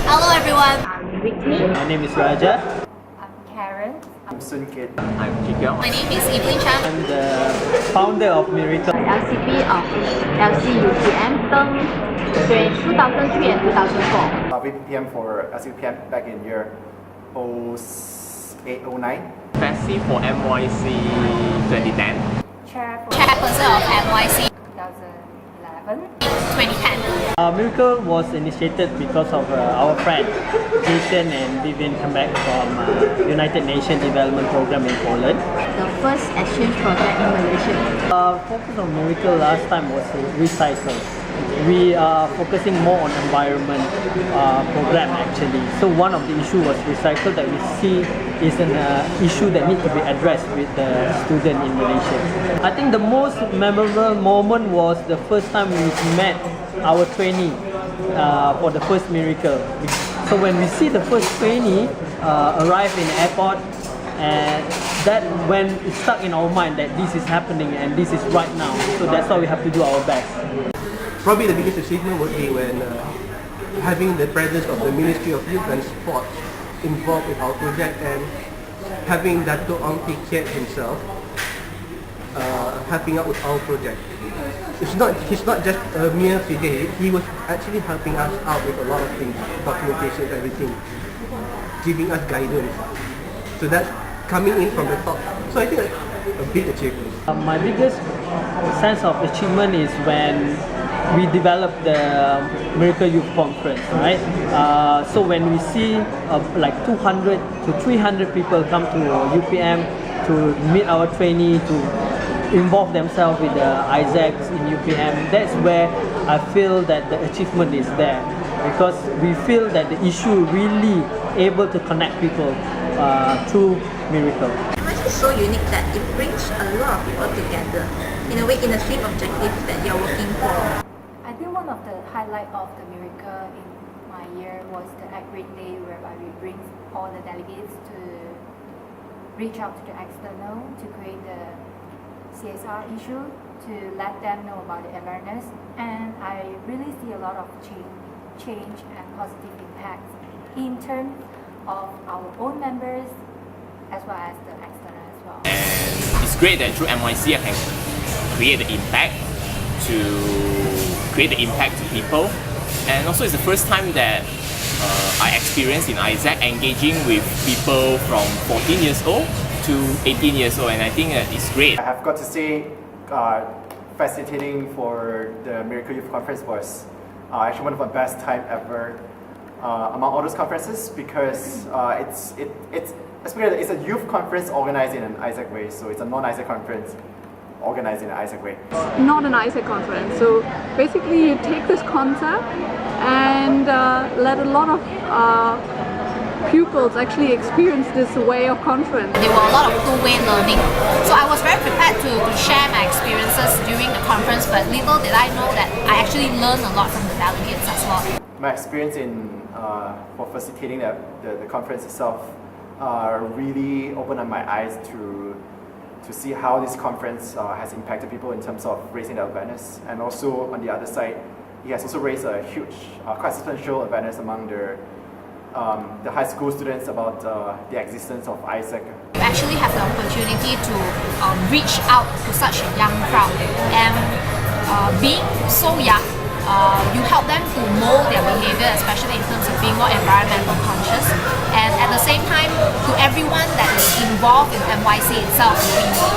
Hello everyone. I'm Whitney. My name is Raja. I'm Karen. I'm Sun Kit. I'm Jigyong. My name is Evelyn Chan. I'm the founder of Miracle. LCP of LCUTM term 2003 and 2004. VPM for LCPM back in year 0809. Fassi for MYC 2010. Chairperson of NYC 2011. 2010. Miracle was initiated because of our friend Jason and Vivian come back from United Nations Development Program in Poland. The first exchange project in Malaysia. Focus on Miracle last time was recycle. We are focusing more on environment program actually. So one of the issue was recycle that we see is an issue that needs to be addressed with the student in Malaysia. I think the most memorable moment was the first time we met our trainee for the first Miracle. So when we see the first trainee arrive in the airport, and that when it stuck in our mind that this is happening and this is right now. So that's why we have to do our best. Probably the biggest achievement would be when having the presence of the Ministry of Youth and Sports involved with our project and having Dato' Ong Tee Kiat himself helping out with our project. He's not just a mere figure, he was actually helping us out with a lot of things, documentation, everything, giving us guidance. So that's coming in from the top. So I think that's a big achievement. My biggest sense of achievement is when we developed the Miracle Youth Conference, right? So when we see like 200 to 300 people come to UPM to meet our trainee, to involve themselves with the Isaacs in UPM, that's where I feel that the achievement is there, because we feel that the issue really able to connect people through Miracle. MYC is so unique that it brings a lot of people together in a way in the same objective that you're working for. I think one of the highlight of the Miracle in my year was the Ag Green Day, whereby we bring all the delegates to reach out to the external to create the CSR issue, to let them know about the awareness, and I really see a lot of change and positive impacts in terms of our own members as well as the external as well. And it's great that through MYC I can create the impact to people. And also it's the first time that I experienced in Isaac engaging with people from 14 years old to 18 years old, and I think that it's great. I have got to say, facilitating for the Miracle Youth Conference was actually one of the best time ever among all those conferences, because it's a youth conference organized in an Isaac way, so it's a non-Isaac conference organized in an Isaac way. Not an Isaac conference. So basically you take this concept and let a lot of pupils actually experience this way of conference. There were a lot of two-way learning. So I was very prepared to share my experiences during the conference, but little did I know that I actually learned a lot from the delegates as well. My experience in for facilitating the conference itself really opened up my eyes to see how this conference has impacted people in terms of raising the awareness, and also on the other side, it has also raised a huge, quite substantial awareness among the high school students about the existence of Isaac. You actually have the opportunity to reach out to such a young crowd, and being so young, you help them to mold their behavior, especially in terms of being more environmental conscious, and at the same time, to everyone that is involved in MYC itself,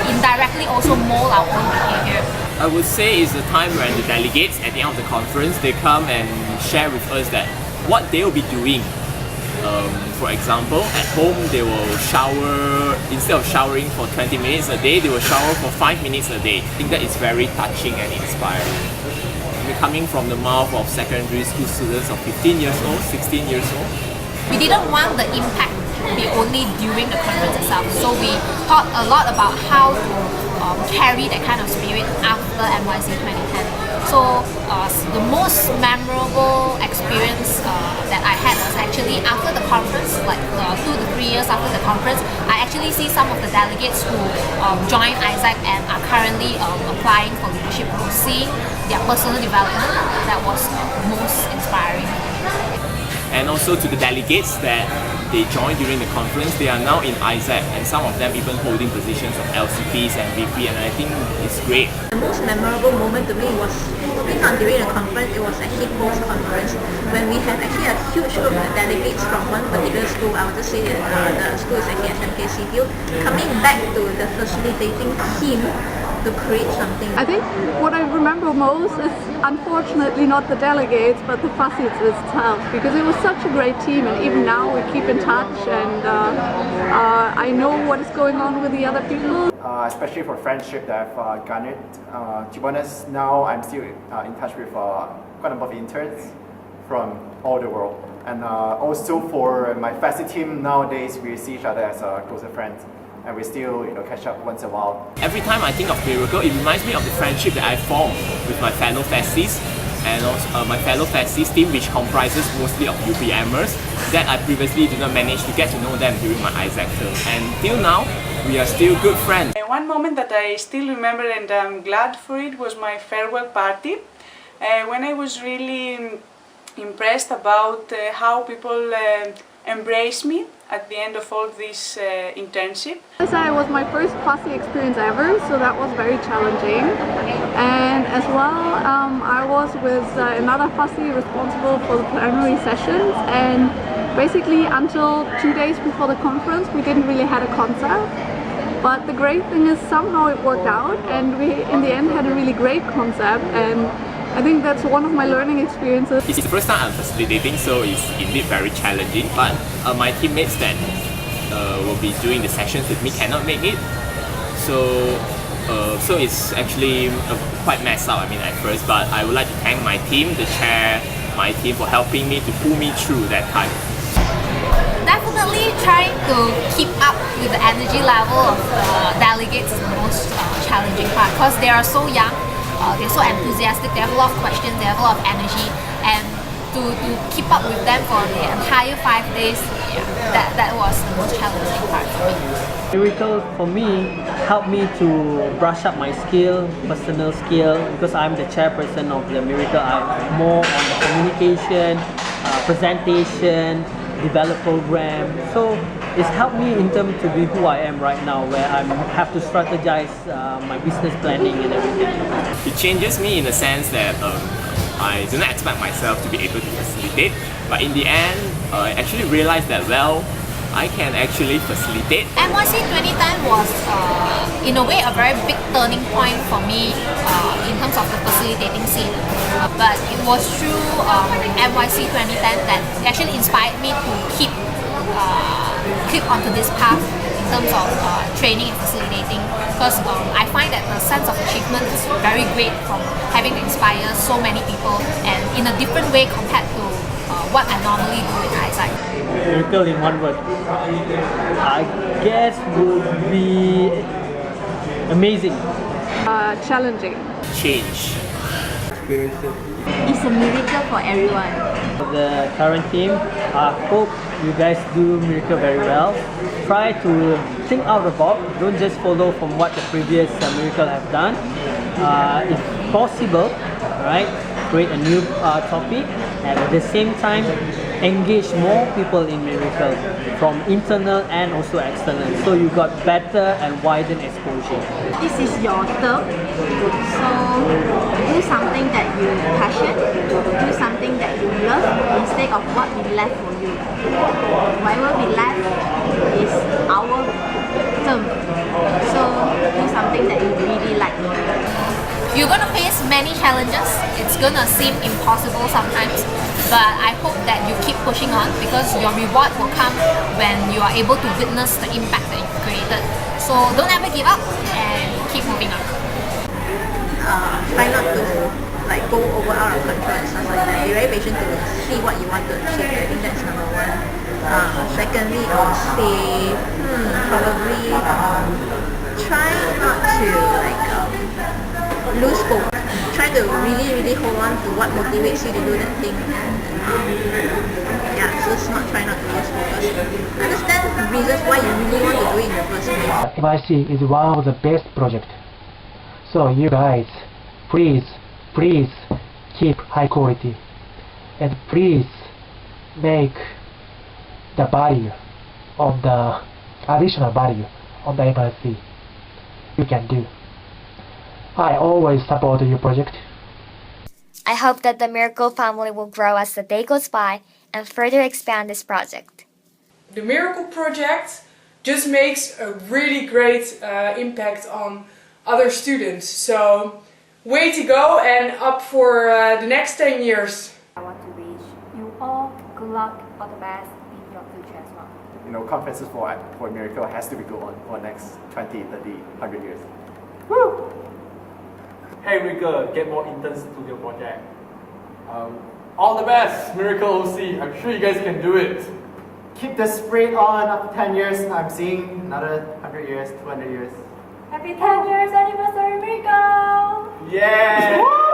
we indirectly also mold our own behavior. I would say it's the time when the delegates at the end of the conference, they come and share with us that what they will be doing. For example, at home they will shower, instead of showering for 20 minutes a day, they will shower for 5 minutes a day. I think that is very touching and inspiring. Coming from the mouth of secondary school students of 15 years old, 16 years old. We didn't want the impact to be only during the conference itself, so we thought a lot about how to carry that kind of spirit after MYC 2010. So the most memorable experience that I had was actually after the conference, like 2 to 3 years after the conference, I actually see some of the delegates who joined Isaac and are currently applying for leadership roles, seeing their personal development. That was most inspiring. And also to the delegates that they joined during the conference, they are now in ISAC, and some of them even holding positions of LCPs and VP, and I think it's great. The most memorable moment to me was probably not during the conference, it was actually post-conference when we had actually a huge group of delegates from one particular school. I would just say that the school is actually SMKCU, coming back to the facilitating team to create something. I think what I remember most is unfortunately not the delegates but the FASIs itself, because it was such a great team, and even now we keep in touch, and I know what is going on with the other people. Especially for friendship that I've garnered. To be honest, now I'm still in touch with quite a number of interns from all over the world. And also for my FASI team, nowadays we see each other as closer friends. And we still, catch up once in a while. Every time I think of Miracle, it reminds me of the friendship that I formed with my fellow FASIs and also my fellow FASIs team, which comprises mostly of UPMers that I previously did not manage to get to know them during my ISAC term. And till now, we are still good friends. One moment that I still remember and I'm glad for it was my farewell party, when I was really impressed about how people embraced me at the end of all this internship. As I was my first FASI experience ever, so that was very challenging. And as well, I was with another FASI responsible for the plenary sessions, and basically until 2 days before the conference we didn't really have a concept. But the great thing is somehow it worked out, and we in the end had a really great concept, and I think that's one of my learning experiences. It's the first time I'm facilitating, so it's indeed very challenging, but my teammates that will be doing the sessions with me cannot make it, so it's actually quite messed up, at first, but I would like to thank my team, the chair, my team for helping me to pull me through that time. Definitely trying to keep up with the energy level of the delegates is the most challenging part, because they are so young. They're so enthusiastic, they have a lot of questions, they have a lot of energy, and to keep up with them for the entire 5 days, that was the most challenging part for me. Miracle for me helped me to brush up my personal skill, because I'm the chairperson of the Miracle. I'm more on the communication, presentation, develop program. So it's helped me in terms to be who I am right now, where I have to strategize my business planning and everything. It changes me in the sense that I do not expect myself to be able to facilitate, but in the end, I actually realized that, I can actually facilitate. NYC 2010 was, in a way, a very big turning point for me in terms of the facilitating scene. But it was through NYC 2010 that actually inspired me to keep onto this path in terms of training and facilitating, because I find that the sense of achievement is very great from having to inspire so many people, and in a different way compared to what I normally do in ISAC. Miracle in one word, I guess would be amazing. Challenging. Change. Experiences. It's a miracle for everyone. For the current team, I hope you guys do Miracle very well. Try to think out of the box, don't just follow from what the previous Miracle have done. If possible, right, create a new topic, and at the same time engage more people in Miracle, from internal and also external, so you got better and widened exposure. This is your term, so do something that you passion, do something that you love instead of what we left for you. Whatever we left is our term, so do something that you really like. You're gonna face many challenges. It's gonna seem impossible sometimes, but I hope that you keep pushing on, because your reward will come when you are able to witness the impact that you've created. So don't ever give up and keep moving on. Try not to go over out of control and stuff like that. Be very patient to see what you want to achieve. I think that's number one. Secondly, I would say probably try not to lose hope. Try to really hold on to what motivates you to do that thing. So it's try not to lose focus. Understand the reasons why you really want to do it in the first place. MIC is one of the best projects. So you guys, please keep high quality, and please make the value on the additional value on the MRC you can do. I always support your project. I hope that the Miracle family will grow as the day goes by and further expand this project. The Miracle project just makes a really great impact on other students. So way to go and up for the next 10 years. I want to wish you all good luck, all the best in your future as well. You know, conferences for Miracle has to be good on for the next 20, 30, 100 years. Woo! Hey Miracle, get more interns to your project. All the best, Miracle OC. I'm sure you guys can do it. Keep the spirit on. After 10 years, I'm seeing another 100 years, 200 years. Happy 10 years anniversary, Miracle! Yeah!